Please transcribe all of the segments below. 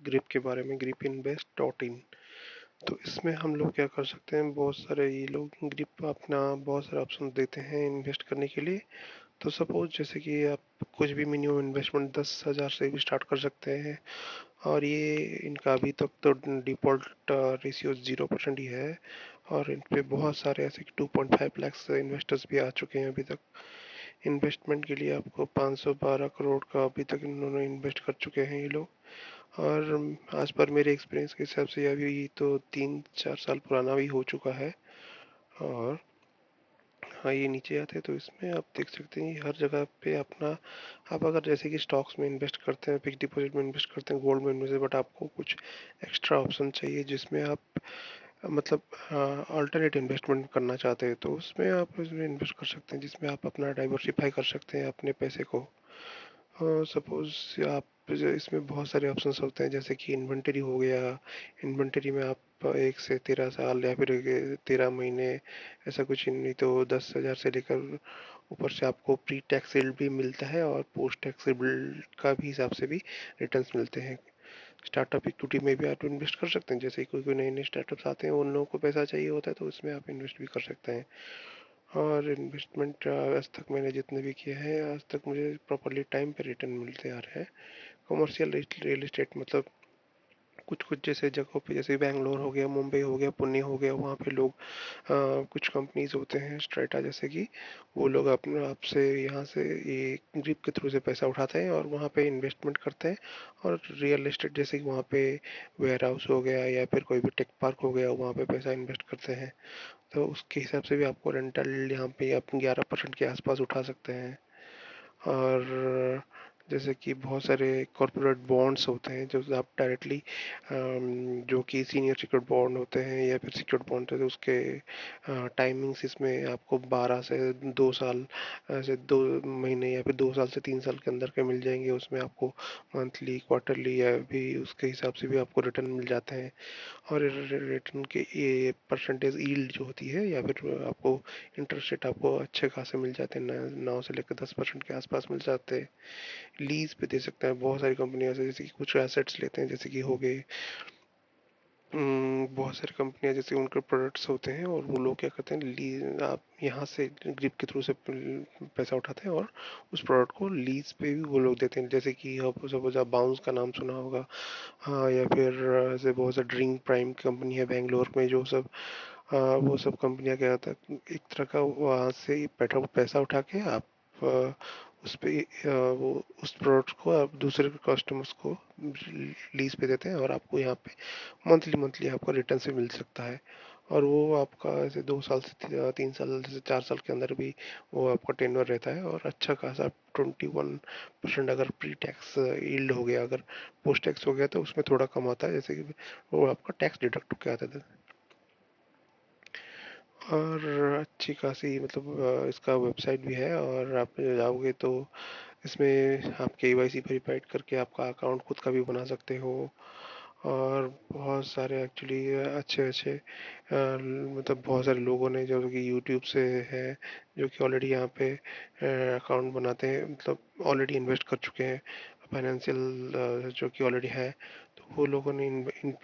Grip के बारे में, gripinvest.in। तो इसमें हम लोग क्या कर सकते हैं, बहुत सारे ये लोग ग्रिप अपना बहुत सारे ऑप्शन देते हैं इन्वेस्ट करने के लिए। तो सपोज जैसे कि आप कुछ भी मिनिमम इन्वेस्टमेंट 10,000 से भी स्टार्ट कर सकते हैं। और ये इनका अभी तक तो डिफ़ॉल्ट रेशियो 0% ही है। और इन पे बहुत सारे ऐसे 2.5 लाख इन्वेस्टर्स भी आ चुके हैं अभी तक। इन्वेस्टमेंट के लिए आपको 512 करोड़ का अभी तक इन्होंने इन्वेस्ट कर चुके हैं ये लोग। और आज पर मेरे एक्सपीरियंस के हिसाब से अभी तो 3-4 साल पुराना भी हो चुका है। और हाँ, ये नीचे आते हैं तो इसमें आप देख सकते हैं हर जगह पे अपना, आप अगर जैसे कि स्टॉक्स में इन्वेस्ट करते हैं, फिक्स डिपॉजिट में इन्वेस्ट करते हैं, गोल्ड में इन्वेस्ट, बट आपको कुछ एक्स्ट्रा ऑप्शन चाहिए जिसमें आप मतलब अल्टरनेट इन्वेस्टमेंट करना चाहते हैं, तो उसमें आप इसमें इन्वेस्ट कर सकते हैं जिसमें आप अपना डाइवर्सिफाई कर सकते हैं अपने पैसे को। सपोज आप इसमें बहुत सारे ऑप्शंस होते हैं जैसे कि इन्वेंटरी हो गया। इन्वेंटरी में आप 1 से 13 साल या फिर 13 महीने, ऐसा कुछ नहीं तो 10,000 से लेकर ऊपर से आपको प्री टैक्स यील्ड भी मिलता है और पोस्ट टैक्स यील्ड का भी हिसाब से भी रिटर्न्स मिलते हैं। स्टार्टअप इक्विटी में भी आप इन्वेस्ट कर सकते हैं, जैसे कोई कोई नए नए स्टार्टअप्स आते हैं उन लोगों को पैसा चाहिए होता है तो उसमें आप इन्वेस्ट भी कर सकते हैं। और इन्वेस्टमेंट आज तक मैंने जितने भी किए हैं, आज तक मुझे प्रॉपरली टाइम पे रिटर्न मिलते आ रहे हैं। कमर्शियल रियल एस्टेट मतलब कुछ कुछ जैसे जगहों पे, जैसे बैंगलोर हो गया, मुंबई हो गया, पुणे हो गया, वहाँ पे लोग कुछ कंपनीज होते हैं स्ट्रेटा जैसे कि, वो लोग अपने आपसे यहाँ से ये ग्रिप के थ्रू से पैसा उठाते हैं और वहाँ पे इन्वेस्टमेंट करते हैं। और रियल एस्टेट जैसे कि वहाँ पे वेयर हाउस हो गया या फिर कोई भी टेक पार्क हो गया, वहाँ पे पैसा इन्वेस्ट करते हैं। तो उसके हिसाब से भी आपको रेंटल यहाँ पे आप 11% के आसपास उठा सकते हैं। और जैसे कि बहुत सारे कॉरपोरेट बॉन्ड्स होते हैं जो आप डायरेक्टली, जो कि सीनियर सिक्योर्ड बॉन्ड होते हैं या फिर सिक्योर्ड बॉन्ड होते हैं, उसके टाइमिंग्स इसमें आपको 12 से 2 साल, ऐसे 2 महीने या फिर 2 साल से 3 साल के अंदर के मिल जाएंगे। उसमें आपको मंथली, क्वार्टरली या भी उसके हिसाब से भी आपको रिटर्न मिल जाते हैं। और रिटर्न के ये परसेंटेज यील्ड जो होती है या फिर आपको इंटरेस्ट रेट आपको अच्छे खासे मिल जाते हैं, 9 से लेकर 10% के आसपास मिल जाते हैं। लीज पे दे सकते हैं बहुत सारी कंपनियां से, जैसे कि कुछ एसेट्स लेते हैं जैसे कि हो गए, बहुत सारी कंपनियां जैसे उनके प्रोडक्ट्स होते हैं और वो लोग क्या करते हैं, लीज आप यहाँ से ग्रिप के थ्रू से पैसा उठाते हैं और उस प्रोडक्ट को लीज पे भी वो लोग देते हैं। जैसे कि आप सपोज आप बाउंस का नाम सुना होगा। हाँ, या फिर ऐसे बहुत सा ड्रिंक प्राइम कंपनी है बेंगलोर में, जो सब वो सब कंपनियां क्या होता है, एक तरह का वहाँ से पैसा पैसा उठा के आप उस पे वो उस प्रोडक्ट को आप दूसरे कस्टमर्स को लीज पे देते हैं और आपको यहाँ पे मंथली मंथली आपको रिटर्न से मिल सकता है। और वो आपका ऐसे 2 साल से 3 साल से 4 साल के अंदर भी वो आपका टेन्योर रहता है। और अच्छा खासा 21% अगर प्री टैक्स यील्ड हो गया, अगर पोस्ट टैक्स हो गया तो उसमें थोड़ा कम आता है, जैसे कि वो आपका टैक्स डिडक्ट होकर आता था। और अच्छी खासी मतलब इसका वेबसाइट भी है और आप जाओगे तो इसमें आप केवाईसी वेरीफाइड करके आपका अकाउंट खुद का भी बना सकते हो। और बहुत सारे एक्चुअली अच्छे अच्छे मतलब बहुत सारे लोगों ने जो कि यूट्यूब से है, जो कि ऑलरेडी यहाँ पे अकाउंट बनाते हैं, मतलब ऑलरेडी इन्वेस्ट कर चुके हैं फाइनेंशियल जो कि ऑलरेडी है। तो वो लोगों ने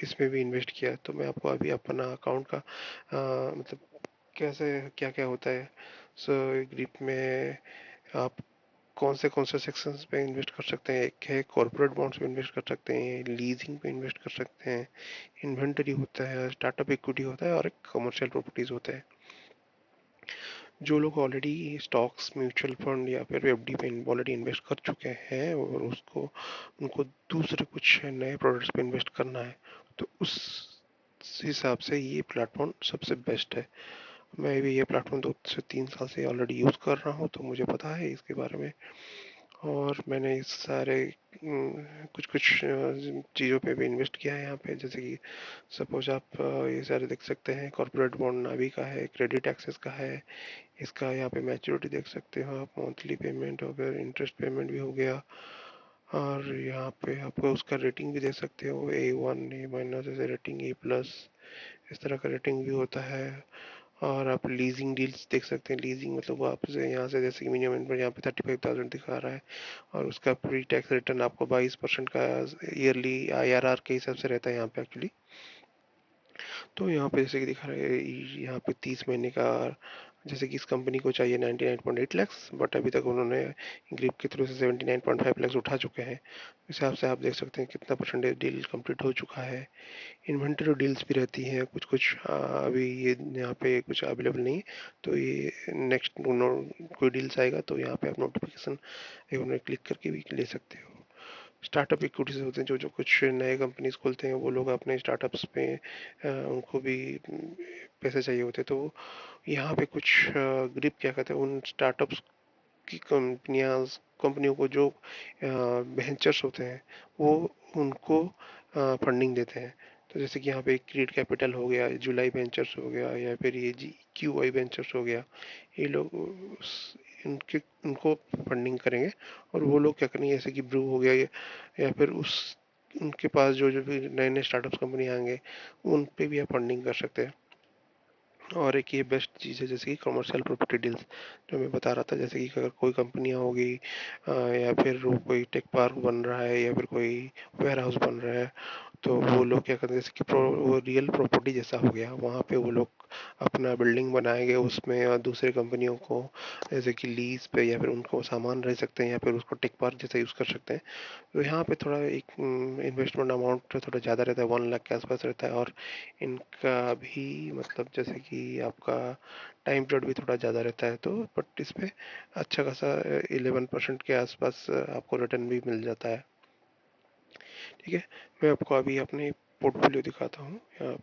इसमें भी इन्वेस्ट किया। तो मैं आपको अभी अपना अकाउंट का मतलब कैसे क्या क्या होता है, सो ग्रिप में आप कौन से सेक्शंस पे इन्वेस्ट कर सकते हैं। एक है कॉर्पोरेट बॉन्ड्स पे इन्वेस्ट कर सकते हैं, लीजिंग पे इन्वेस्ट कर सकते हैं, इन्वेंटरी होता है, स्टार्टअप इक्विटी होता है और एक कमर्शियल प्रॉपर्टीज होता है। जो लोग ऑलरेडी स्टॉक्स, म्यूचुअल फंड या फिर एफडी पे ऑलरेडी इन्वेस्ट कर चुके हैं और उसको उनको दूसरे कुछ नए प्रोडक्ट्स पे इन्वेस्ट करना है, तो उस हिसाब से ये प्लेटफॉर्म सबसे बेस्ट है। मैं भी ये प्लेटफॉर्म 2 से 3 साल से ऑलरेडी यूज़ कर रहा हूँ तो मुझे पता है इसके बारे में। और मैंने इस सारे कुछ कुछ चीज़ों पे भी इन्वेस्ट किया है यहाँ पे, जैसे कि सपोज आप ये सारे देख सकते हैं, कॉर्पोरेट बॉन्ड नावी का है, क्रेडिट एक्सेस का है। इसका यहाँ पे मैच्योरिटी देख सकते हो आप, मंथली पेमेंट हो गया, इंटरेस्ट पेमेंट भी हो गया। और यहाँ पे आपको उसका रेटिंग भी देख सकते हो, A1, A- ऐसे रेटिंग, A+, इस तरह का रेटिंग भी होता है। और आप लीजिंग डील्स देख सकते हैं। लीजिंग मतलब वो आपसे यहाँ से जैसे कि मिनिमम इन्वेस्टमेंट यहाँ पे 35,000 दिखा रहा है, और उसका प्री टैक्स रिटर्न आपको 22% का ईयरली IRR के हिसाब से रहता है यहाँ पे एक्चुअली। तो यहाँ पे जैसे कि दिखा रहा है यहाँ पे 30 महीने का, जैसे कि इस कंपनी को चाहिए 99.8 लैक्स, बट अभी तक उन्होंने ग्रिप के थ्रू से 79.5 लैक्स उठा चुके हैं। इस हिसाब से आप देख सकते हैं कितना परसेंटेज डील कंप्लीट हो चुका है। इन्वेंटरी डील्स भी रहती हैं कुछ कुछ, अभी ये यहाँ पे कुछ अवेलेबल नहीं है, तो ये नेक्स्ट कोई डील्स आएगा तो यहाँ पे आप नोटिफिकेशन एक उन्हें क्लिक करके भी ले सकते हो। स्टार्टअप इक्विटीज होते हैं, जो जो कुछ नए कंपनीज खोलते हैं वो लोग अपने स्टार्टअप्स में उनको भी पैसे चाहिए होते हैं, तो यहाँ पे कुछ ग्रिप क्या कहते हैं उन स्टार्टअप्स की कंपनियों को जो वेंचर्स होते हैं वो उनको फंडिंग देते हैं। तो जैसे कि यहाँ पे क्रीड कैपिटल हो गया, जुलाई वेंचर्स हो गया, या फिर ये QI वेंचर्स हो गया, ये लोग इनके उनको फंडिंग करेंगे। और वो लोग क्या करेंगे, जैसे कि ब्रू हो गया या फिर उस उनके पास जो जो भी नए नए स्टार्टअप्स कंपनी आएंगे उन पे भी आप फंडिंग कर सकते हैं। और एक ये बेस्ट चीज़ है जैसे कि कमर्शियल प्रॉपर्टी डील्स, जो मैं बता रहा था, जैसे कि अगर कोई कंपनियां होगी या फिर वो कोई टेक पार्क बन रहा है या फिर कोई वेयर हाउस बन रहा है, तो वो लोग क्या करते हैं, जैसे कि वो रियल प्रॉपर्टी जैसा हो गया, वहाँ पे वो लोग अपना बिल्डिंग बनाएंगे उसमें, और दूसरे कंपनियों को जैसे कि लीज पे या फिर उनको सामान रह सकते हैं या फिर उसको टेक पार्क जैसा यूज़ कर सकते हैं। तो यहाँ पे थोड़ा एक इन्वेस्टमेंट अमाउंट थोड़ा ज़्यादा रहता है, 1 लाख के आसपास रहता है, और इनका भी मतलब जैसे कि आपका टाइम पीरियड भी थोड़ा ज़्यादा रहता है, तो बट इस पे अच्छा खासा 11% के आसपास आपको रिटर्न भी मिल जाता है। ठीक है, मैं आपको अभी अपने पोर्टफोलियो दिखाता हूँ।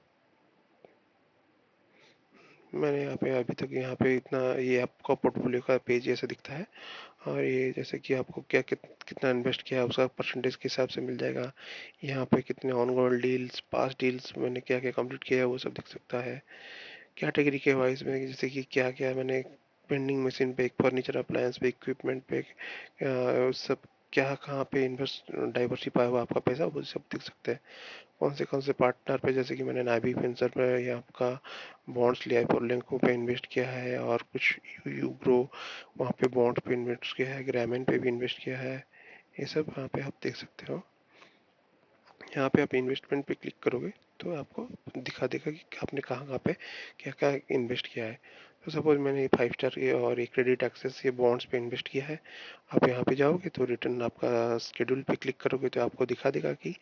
मैंने यहाँ पे अभी तक यहाँ पे इतना, ये आपका पोर्टफोलियो का पेज ऐसा दिखता है, और ये जैसे कि आपको क्या कितना इन्वेस्ट किया है उसका परसेंटेज के हिसाब से मिल जाएगा। यहाँ पे कितने on gold deals, past deals मैंने क्या क्या कंप्लीट किया है वो सब दिख सकता है। कैटेगरी के वाइज में जैसे कि क्या क्या मैंने वेंडिंग मशीन पे, एक फर्नीचर अप्लायंस पे, इक्विपमेंट पे, सब क्या कहाँ पे इन्वेस्ट डाइवर्सिफाई हुआ आपका पैसा, वो सब दिख सकते हैं। कौन से पार्टनर पे, जैसे कि मैंने नाभी फिंसर पे या आपका बॉन्ड्स लिया है, पोर्लेंको पे इन्वेस्ट किया है, और कुछ यूग्रो वहाँ पे बॉन्ड पे इन्वेस्ट किया है, ग्रामीण पे भी इन्वेस्ट किया है। ये सब यहाँ पे आप देख सकते हो। यहाँ पे आप इन्वेस्टमेंट पे क्लिक करोगे तो आपको दिखा देगा कि आपने कहाँ कहाँ पे क्या क्या इन्वेस्ट किया है। तो सपोज मैंने 5 स्टार और एक क्रेडिट एक्सेस ये बॉन्ड्स पे इन्वेस्ट किया है। आप यहाँ पे जाओगे तो रिटर्न आपका शेड्यूल पे क्लिक करोगे तो आपको दिखा देगा कि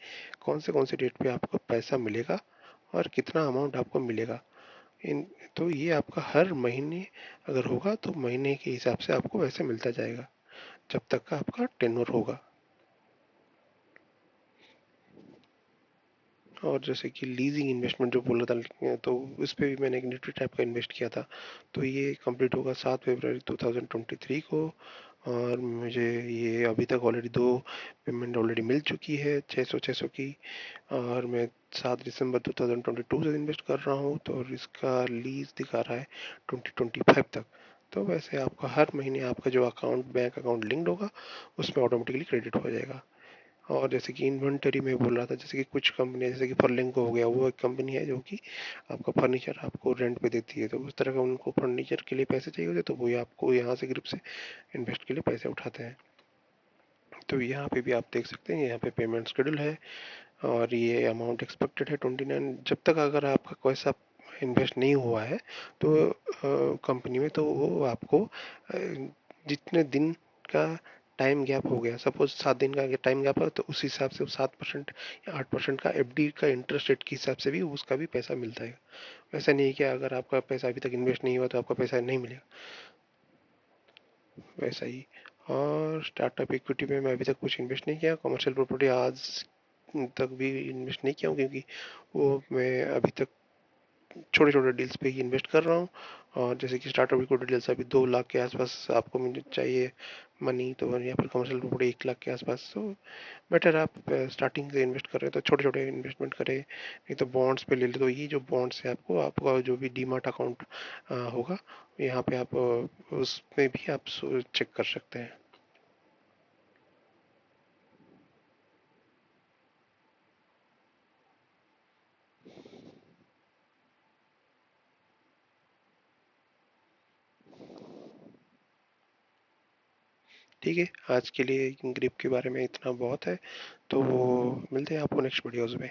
कौन से डेट पे आपको पैसा मिलेगा और कितना अमाउंट आपको मिलेगा। इन तो ये आपका हर महीने अगर होगा तो महीने के हिसाब से आपको वैसे मिलता जाएगा जब तक का आपका टेन्योर होगा। और जैसे कि लीजिंग इन्वेस्टमेंट जो बोला था, तो इस पे भी मैंने एक निफ्टी टाइप का इन्वेस्ट किया था। तो ये कंप्लीट होगा 7 फरवरी 2023 को, और मुझे ये अभी तक ऑलरेडी 2 पेमेंट ऑलरेडी मिल चुकी है, 600 की। और मैं 7 दिसंबर 2022 से इन्वेस्ट कर रहा हूँ, तो और इसका लीज दिखा रहा है 2025 तक। तो वैसे आपका हर महीने आपका जो अकाउंट, बैंक अकाउंट लिंक्ड होगा उसमें ऑटोमेटिकली क्रेडिट हो जाएगा। और जैसे कि इन्वेंटरी में बोल रहा था, जैसे कि कुछ कंपनी जैसे कि फर्लिंको हो गया, वो एक कंपनी है जो कि आपका फर्नीचर आपको रेंट पे देती है, तो उस तरह का उनको फर्नीचर के लिए पैसे चाहिए होते तो वो आपको यहाँ से ग्रुप से इन्वेस्ट के लिए पैसे उठाते हैं। तो यहाँ पे भी आप देख सकते हैं, यहाँ पे पेमेंट शेड्यूल है, और ये अमाउंट एक्सपेक्टेड है 29। जब तक अगर आपका पैसा इन्वेस्ट नहीं हुआ है तो कंपनी में, तो वो आपको जितने दिन का टाइम गैप हो गया, सपोज 7 दिन का टाइम गैप है, तो उस हिसाब से 7% या 8% का FD का इंटरेस्ट रेट के हिसाब से भी उसका भी पैसा मिलता है। ऐसा नहीं है कि अगर आपका पैसा अभी तक इन्वेस्ट नहीं हुआ तो आपका पैसा नहीं मिलेगा, वैसा ही। और स्टार्टअप इक्विटी में मैं अभी तक कुछ इन्वेस्ट नहीं किया, कमर्शियल प्रॉपर्टी आज तक भी इन्वेस्ट नहीं किया हूँ, क्योंकि वो मैं अभी तक छोटे छोटे डील्स पे ही इन्वेस्ट कर रहा हूँ। और जैसे कि स्टार्टअप इक्विटी डील्स अभी 2 लाख के आसपास आपको मिल चाहिए मनी, तो यहाँ पर कमर्शियल प्रॉपर्टी 1 लाख के आसपास। तो बेटर आप स्टार्टिंग से इन्वेस्ट कर रहे हैं तो छोटे छोटे इन्वेस्टमेंट करें, नहीं तो बॉन्ड्स पे ले ले। तो ये जो बॉन्ड्स है आपको, आपका जो भी डीमार्ट अकाउंट होगा, यहाँ पे आप उसमें भी आप चेक कर सकते हैं। ठीक है, आज के लिए ग्रिप के बारे में इतना बहुत है। तो मिलते हैं आपको नेक्स्ट वीडियोज़ में।